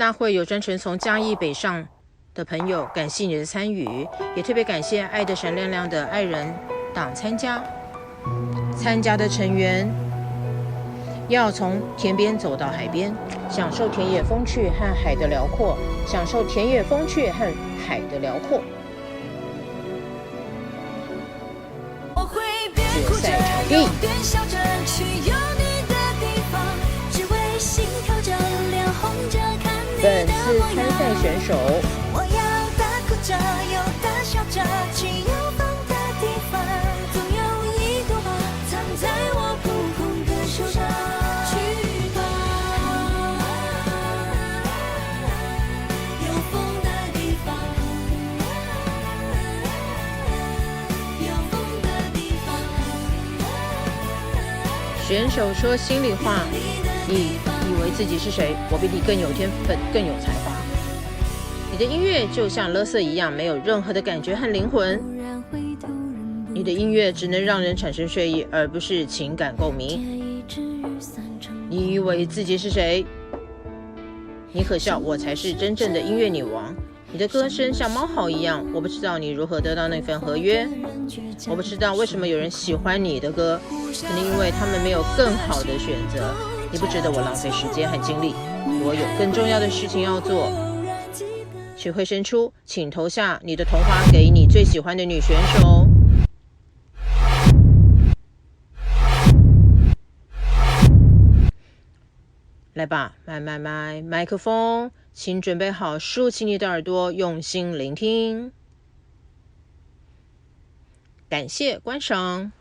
大会有专程从嘉义北上的朋友，感谢你的参与，也特别感谢爱得闪亮亮的爱人党参加的成员要从田边走到海边，享受田野风趣和海的辽阔，决赛场地。本次参赛选手，我要大哭着，有大笑着，去有风的地方，总有一朵花藏在我空空的手上。去吧，有风的地方，有风的地方。选手说心里话，你以为自己是谁？我比你更有天分，更有才华。你的音乐就像垃圾一样，没有任何的感觉和灵魂。你的音乐只能让人产生睡意，而不是情感共鸣。你以为自己是谁？你可笑，我才是真正的音乐女王。你的歌声像猫嚎一样，我不知道你如何得到那份合约。我不知道为什么有人喜欢你的歌，可能因为他们没有更好的选择。你不值得我浪费时间和精力，我有更重要的事情要做。学会伸出，请投下你的同花给你最喜欢的女选手。来吧，麦克风，请准备好，竖起你的耳朵，用心聆听。感谢观赏。